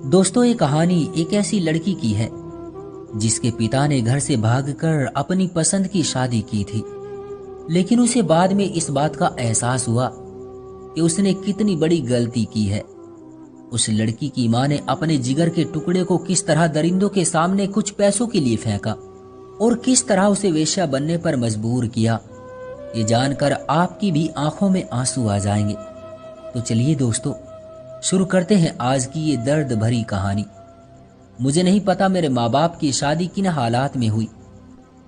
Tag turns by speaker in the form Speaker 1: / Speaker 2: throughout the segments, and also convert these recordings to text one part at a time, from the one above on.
Speaker 1: दोस्तों, ये कहानी एक ऐसी लड़की की है जिसके पिता ने घर से भागकर अपनी पसंद की शादी की थी। लेकिन उसे बाद में इस बात का एहसास हुआ कि उसने कितनी बड़ी गलती की है। उस लड़की की मां ने अपने जिगर के टुकड़े को किस तरह दरिंदों के सामने कुछ पैसों के लिए फेंका और किस तरह उसे वेश्या बनने पर मजबूर किया, ये जानकर आपकी भी आंखों में आंसू आ जाएंगे। तो चलिए दोस्तों, शुरू करते हैं आज की ये दर्द भरी कहानी। मुझे नहीं पता मेरे माँ बाप की शादी किन हालात में हुई।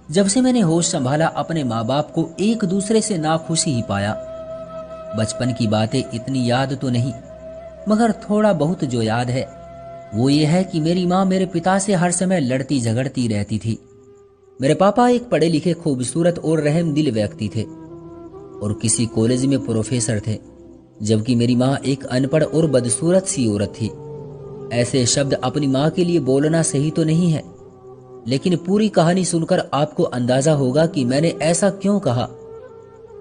Speaker 1: जब से मैंने होश संभाला अपने माँ बाप को एक दूसरे से नाखुश ही पाया। बचपन की बातें इतनी याद तो नहीं, मगर थोड़ा बहुत जो याद है वो ये है कि मेरी माँ मेरे पिता से हर समय लड़ती झगड़ती रहती थी। मेरे पापा एक पढ़े लिखे खूबसूरत और रहमदिल व्यक्ति थे और किसी कॉलेज में प्रोफेसर थे, जबकि मेरी माँ एक अनपढ़ और बदसूरत सी औरत थी। ऐसे शब्द अपनी माँ के लिए बोलना सही तो नहीं है, लेकिन पूरी कहानी सुनकर आपको अंदाजा होगा कि मैंने ऐसा क्यों कहा।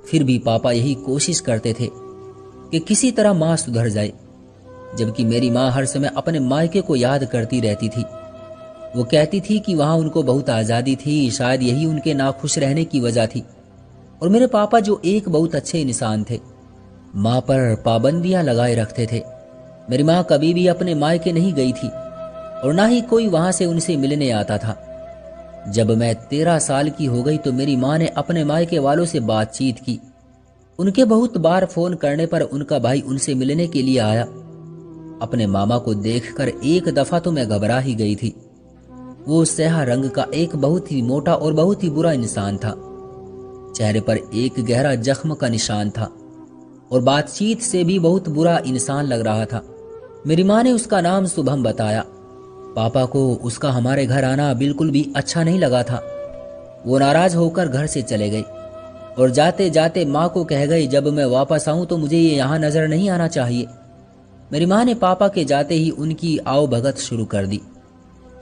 Speaker 1: फिर भी पापा यही कोशिश करते थे कि किसी तरह माँ सुधर जाए, जबकि मेरी माँ हर समय अपने मायके को याद करती रहती थी। वो कहती थी कि वहां उनको बहुत आज़ादी थी, शायद यही उनके नाखुश रहने की वजह थी। और मेरे पापा जो एक बहुत अच्छे इंसान थे, माँ पर पाबंदियां लगाए रखते थे। मेरी माँ कभी भी अपने मायके नहीं गई थी और ना ही कोई वहां से उनसे मिलने आता था। जब मैं 13 साल की हो गई तो मेरी माँ ने अपने मायके वालों से बातचीत की। उनके बहुत बार फोन करने पर उनका भाई उनसे मिलने के लिए आया। अपने मामा को देखकर एक दफा तो मैं घबरा ही गई थी। वो स्याह रंग का एक बहुत ही मोटा और बहुत ही बुरा इंसान था। चेहरे पर एक गहरा जख्म का निशान था और बातचीत से भी बहुत बुरा इंसान लग रहा था। मेरी माँ ने उसका नाम शुभम बताया। पापा को उसका हमारे घर आना बिल्कुल भी अच्छा नहीं लगा था। वो नाराज होकर घर से चले गए और जाते जाते माँ को कह गई, जब मैं वापस आऊं तो मुझे ये यहाँ नजर नहीं आना चाहिए। मेरी माँ ने पापा के जाते ही उनकी आओ भगत शुरू कर दी।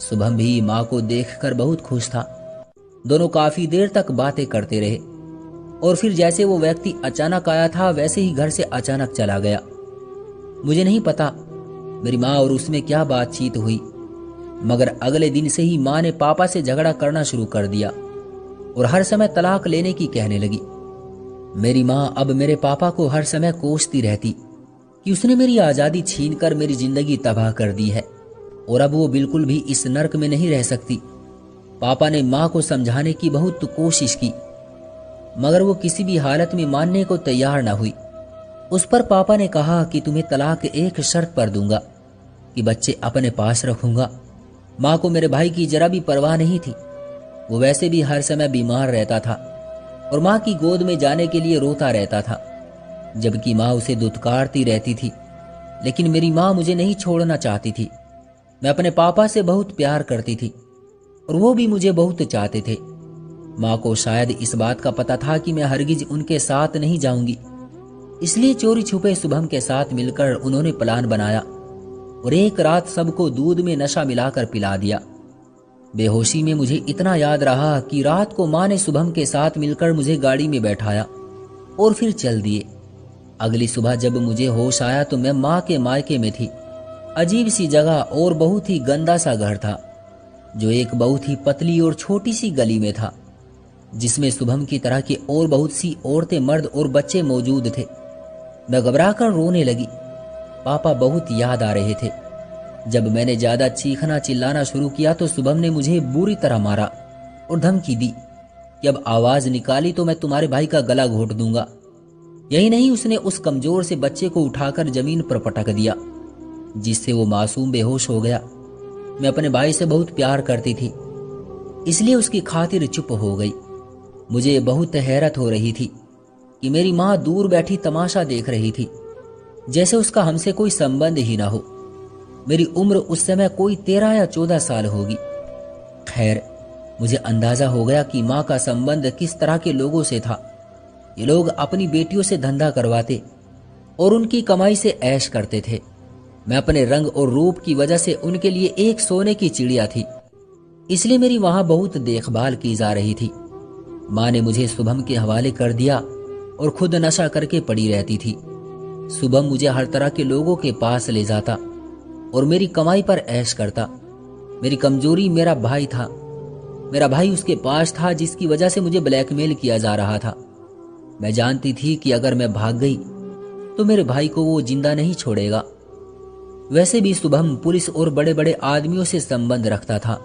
Speaker 1: शुभम भी माँ को देखकर बहुत खुश था। दोनों काफी देर तक बातें करते रहे और फिर जैसे वो व्यक्ति अचानक आया था वैसे ही घर से अचानक चला गया। मुझे नहीं पता मेरी माँ और उसमें क्या बातचीत हुई, मगर अगले दिन से ही माँ ने पापा से झगड़ा करना शुरू कर दिया और हर समय तलाक लेने की कहने लगी। मेरी माँ अब मेरे पापा को हर समय कोसती रहती कि उसने मेरी आज़ादी छीनकर मेरी जिंदगी तबाह कर दी है और अब वो बिल्कुल भी इस नर्क में नहीं रह सकती। पापा ने माँ को समझाने की बहुत कोशिश की, मगर वो किसी भी हालत में मानने को तैयार न हुई। उस पर पापा ने कहा कि तुम्हें तलाक एक शर्त पर दूंगा कि बच्चे अपने पास रखूंगा। माँ को मेरे भाई की जरा भी परवाह नहीं थी। वो वैसे भी हर समय बीमार रहता था और माँ की गोद में जाने के लिए रोता रहता था, जबकि माँ उसे दुत्कारती रहती थी। लेकिन मेरी माँ मुझे नहीं छोड़ना चाहती थी। मैं अपने पापा से बहुत प्यार करती थी और वो भी मुझे बहुत चाहते थे। माँ को शायद इस बात का पता था कि मैं हरगिज उनके साथ नहीं जाऊंगी, इसलिए चोरी छुपे शुभम के साथ मिलकर उन्होंने प्लान बनाया और एक रात सबको दूध में नशा मिलाकर पिला दिया। बेहोशी में मुझे इतना याद रहा कि रात को माँ ने शुभम के साथ मिलकर मुझे गाड़ी में बैठाया और फिर चल दिए। अगली सुबह जब मुझे होश आया तो मैं माँ के मायके में थी। अजीब सी जगह और बहुत ही गंदा सा घर था, जो एक बहुत ही पतली और छोटी सी गली में था, जिसमें शुभम की तरह के और बहुत सी औरतें, मर्द और बच्चे मौजूद थे। मैं घबराकर रोने लगी। पापा बहुत याद आ रहे थे। जब मैंने ज्यादा चीखना चिल्लाना शुरू किया तो शुभम ने मुझे बुरी तरह मारा और धमकी दी कि अब आवाज निकाली तो मैं तुम्हारे भाई का गला घोट दूंगा। यही नहीं, उसने उस कमजोर से बच्चे को उठाकर जमीन पर पटक दिया, जिससे वो मासूम बेहोश हो गया। मैं अपने भाई से बहुत प्यार करती थी, इसलिए उसकी खातिर चुप हो गई। मुझे बहुत हैरत हो रही थी कि मेरी माँ दूर बैठी तमाशा देख रही थी, जैसे उसका हमसे कोई संबंध ही ना हो। मेरी उम्र उस समय कोई 13 या 14 साल होगी। खैर, मुझे अंदाजा हो गया कि माँ का संबंध किस तरह के लोगों से था। ये लोग अपनी बेटियों से धंधा करवाते और उनकी कमाई से ऐश करते थे। मैं अपने रंग और रूप की वजह से उनके लिए एक सोने की चिड़िया थी, इसलिए मेरी वहां बहुत देखभाल की जा रही थी। माँ ने मुझे शुभम के हवाले कर दिया और खुद नशा करके पड़ी रहती थी। शुभम मुझे हर तरह के लोगों के पास ले जाता और मेरी कमाई पर ऐश करता। मेरी कमजोरी मेरा भाई था। मेरा भाई उसके पास था, जिसकी वजह से मुझे ब्लैकमेल किया जा रहा था। मैं जानती थी कि अगर मैं भाग गई तो मेरे भाई को वो जिंदा नहीं छोड़ेगा। वैसे भी शुभम पुलिस और बड़े बड़े आदमियों से संबंध रखता था।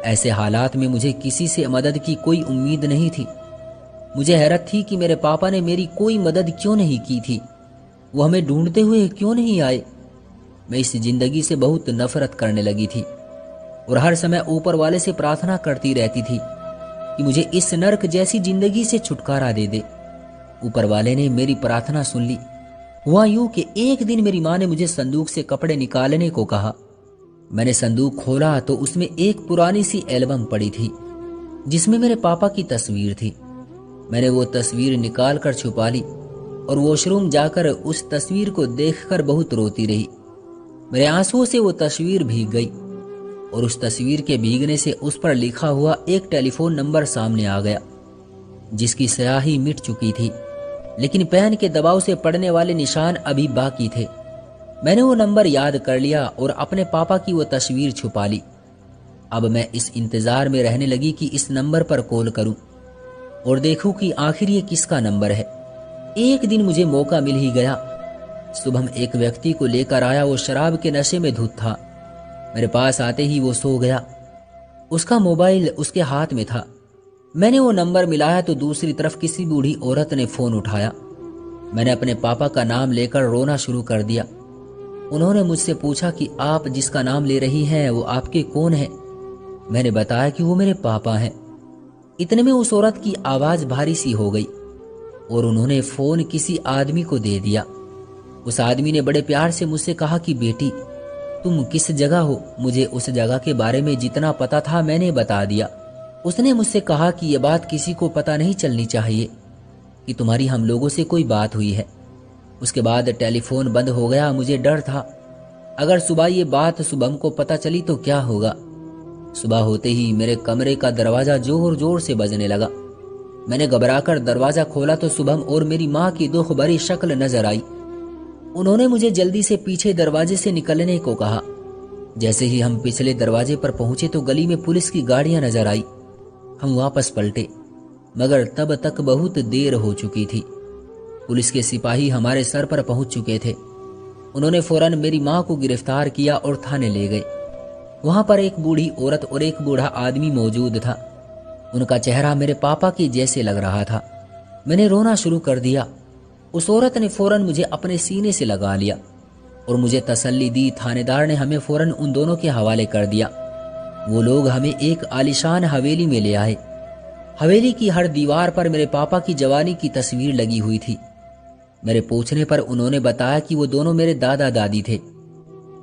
Speaker 1: ऐसे हालात में मुझे किसी से मदद की कोई उम्मीद नहीं थी। मुझे हैरत थी कि मेरे पापा ने मेरी कोई मदद क्यों नहीं की थी। वो हमें ढूंढते हुए क्यों नहीं आए। मैं इस जिंदगी से बहुत नफरत करने लगी थी और हर समय ऊपर वाले से प्रार्थना करती रहती थी कि मुझे इस नर्क जैसी जिंदगी से छुटकारा दे दे। ऊपर वाले ने मेरी प्रार्थना सुन ली। हुआ यूं कि एक दिन मेरी माँ ने मुझे संदूक से कपड़े निकालने को कहा। मैंने संदूक खोला तो उसमें एक पुरानी सी एल्बम पड़ी थी जिसमें मेरे पापा की तस्वीर थी। मैंने वो तस्वीर निकाल कर छुपा ली और वॉशरूम जाकर उस तस्वीर को देखकर बहुत रोती रही। मेरे आंसुओं से वो तस्वीर भीग गई और उस तस्वीर के भीगने से उस पर लिखा हुआ एक टेलीफोन नंबर सामने आ गया, जिसकी स्याही मिट चुकी थी, लेकिन पेन के दबाव से पड़ने वाले निशान अभी बाकी थे। मैंने वो नंबर याद कर लिया और अपने पापा की वो तस्वीर छुपा ली। अब मैं इस इंतजार में रहने लगी कि इस नंबर पर कॉल करूं और देखूं कि आखिर ये किसका नंबर है। एक दिन मुझे मौका मिल ही गया। सुबह एक व्यक्ति को लेकर आया। वो शराब के नशे में धुत था। मेरे पास आते ही वो सो गया। उसका मोबाइल उसके हाथ में था। मैंने वो नंबर मिलाया तो दूसरी तरफ किसी बूढ़ी औरत ने फोन उठाया। मैंने अपने पापा का नाम लेकर रोना शुरू कर दिया। उन्होंने मुझसे पूछा कि आप जिसका नाम ले रही हैं वो आपके कौन है। मैंने बताया कि वो मेरे पापा हैं। इतने में उस औरत की आवाज भारी सी हो गई और उन्होंने फोन किसी आदमी को दे दिया। उस आदमी ने बड़े प्यार से मुझसे कहा कि बेटी, तुम किस जगह हो। मुझे उस जगह के बारे में जितना पता था मैंने बता दिया। उसने मुझसे कहा कि यह बात किसी को पता नहीं चलनी चाहिए कि तुम्हारी हम लोगों से कोई बात हुई है। उसके बाद टेलीफोन बंद हो गया। मुझे डर था, अगर सुबह ये बात शुभम को पता चली तो क्या होगा। सुबह होते ही मेरे कमरे का दरवाजा जोर जोर से बजने लगा। मैंने घबराकर दरवाजा खोला तो शुभम और मेरी माँ की दुख भरी शक्ल नजर आई। उन्होंने मुझे जल्दी से पीछे दरवाजे से निकलने को कहा। जैसे ही हम पिछले दरवाजे पर पहुंचे तो गली में पुलिस की गाड़ियां नजर आई। हम वापस पलटे, मगर तब तक बहुत देर हो चुकी थी। पुलिस के सिपाही हमारे सर पर पहुंच चुके थे। उन्होंने फौरन मेरी माँ को गिरफ्तार किया और थाने ले गए। वहां पर एक बूढ़ी औरत और एक बूढ़ा आदमी मौजूद था। उनका चेहरा मेरे पापा के जैसे लग रहा था। मैंने रोना शुरू कर दिया। उस औरत ने फौरन मुझे अपने सीने से लगा लिया और मुझे तसल्ली दी। थानेदार ने हमें फौरन उन दोनों के हवाले कर दिया। वो लोग हमें एक आलीशान हवेली में ले आए। हवेली की हर दीवार पर मेरे पापा की जवानी की तस्वीर लगी हुई थी। मेरे पूछने पर उन्होंने बताया कि वो दोनों मेरे दादा दादी थे।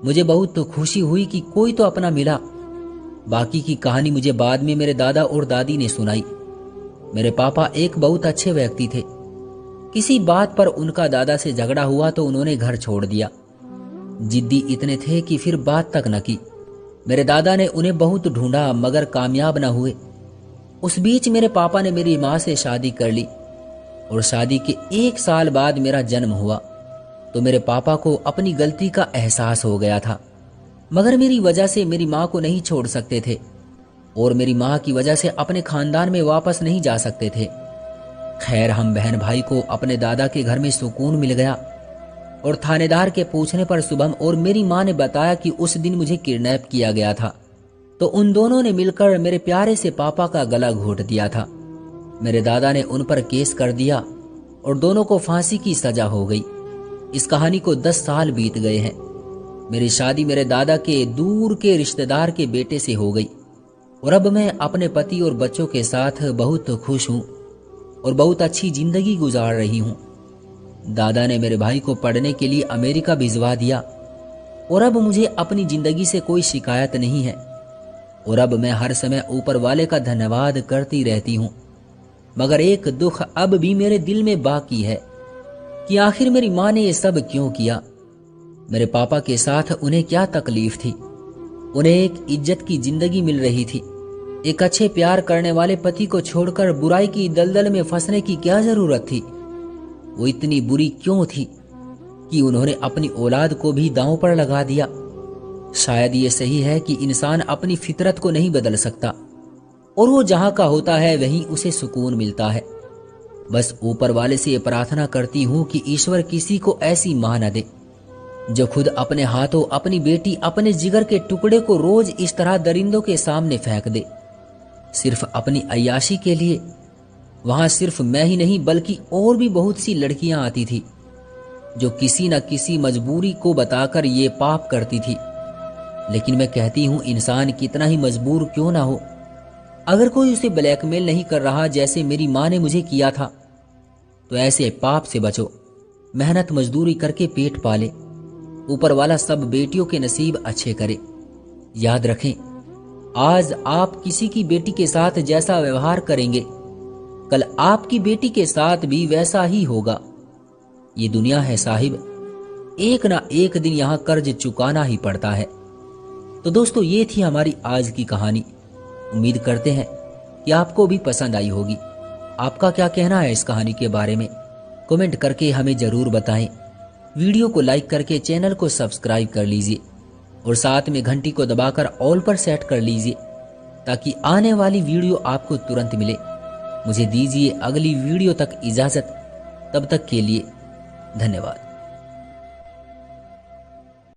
Speaker 1: मुझे बहुत खुशी हुई कि कोई तो अपना मिला। बाकी की कहानी मुझे बाद में मेरे दादा और दादी ने सुनाई। मेरे पापा एक बहुत अच्छे व्यक्ति थे। किसी बात पर उनका दादा से झगड़ा हुआ तो उन्होंने घर छोड़ दिया। जिद्दी इतने थे कि फिर बात तक न की। मेरे दादा ने उन्हें बहुत ढूंढा मगर कामयाब न हुए। उस बीच मेरे पापा ने मेरी माँ से शादी कर ली और शादी के 1 साल बाद मेरा जन्म हुआ तो मेरे पापा को अपनी गलती का एहसास हो गया था, मगर मेरी वजह से मेरी माँ को नहीं छोड़ सकते थे और मेरी माँ की वजह से अपने खानदान में वापस नहीं जा सकते थे। खैर, हम बहन भाई को अपने दादा के घर में सुकून मिल गया और थानेदार के पूछने पर शुभम और मेरी माँ ने बताया कि उस दिन मुझे किडनैप किया गया था तो उन दोनों ने मिलकर मेरे प्यारे से पापा का गला घोट दिया था। मेरे दादा ने उन पर केस कर दिया और दोनों को फांसी की सजा हो गई। इस कहानी को 10 साल बीत गए हैं। मेरी शादी मेरे दादा के दूर के रिश्तेदार के बेटे से हो गई और अब मैं अपने पति और बच्चों के साथ बहुत खुश हूँ और बहुत अच्छी जिंदगी गुजार रही हूँ। दादा ने मेरे भाई को पढ़ने के लिए अमेरिका भिजवा दिया और अब मुझे अपनी जिंदगी से कोई शिकायत नहीं है और अब मैं हर समय ऊपर वाले का धन्यवाद करती रहती हूँ। मगर एक दुख अब भी मेरे दिल में बाकी है कि आखिर मेरी माँ ने ये सब क्यों किया। मेरे पापा के साथ उन्हें क्या तकलीफ थी। उन्हें एक इज्जत की जिंदगी मिल रही थी। एक अच्छे प्यार करने वाले पति को छोड़कर बुराई की दलदल में फंसने की क्या जरूरत थी। वो इतनी बुरी क्यों थी कि उन्होंने अपनी औलाद को भी दांव पर लगा दिया। शायद ये सही है कि इंसान अपनी फितरत को नहीं बदल सकता और वो जहां का होता है वहीं उसे सुकून मिलता है। बस ऊपर वाले से ये प्रार्थना करती हूँ कि ईश्वर किसी को ऐसी मां न दे जो खुद अपने हाथों अपनी बेटी, अपने जिगर के टुकड़े को रोज इस तरह दरिंदों के सामने फेंक दे, सिर्फ अपनी अय्याशी के लिए। वहां सिर्फ मैं ही नहीं बल्कि और भी बहुत सी लड़कियां आती थी जो किसी न किसी मजबूरी को बताकर ये पाप करती थी। लेकिन मैं कहती हूं, इंसान कितना ही मजबूर क्यों ना हो, अगर कोई उसे ब्लैकमेल नहीं कर रहा जैसे मेरी मां ने मुझे किया था, तो ऐसे पाप से बचो। मेहनत मजदूरी करके पेट पाले, ऊपर वाला सब बेटियों के नसीब अच्छे करे। याद रखें, आज आप किसी की बेटी के साथ जैसा व्यवहार करेंगे, कल आपकी बेटी के साथ भी वैसा ही होगा। ये दुनिया है साहिब, एक ना एक दिन यहां कर्ज चुकाना ही पड़ता है। तो दोस्तों, ये थी हमारी आज की कहानी। उम्मीद करते हैं कि आपको भी पसंद आई होगी। आपका क्या कहना है इस कहानी के बारे में, कमेंट करके हमें जरूर बताएं। वीडियो को लाइक करके चैनल को सब्सक्राइब कर लीजिए और साथ में घंटी को दबाकर ऑल पर सेट कर लीजिए ताकि आने वाली वीडियो आपको तुरंत मिले। मुझे दीजिए अगली वीडियो तक इजाजत, तब तक के लिए धन्यवाद।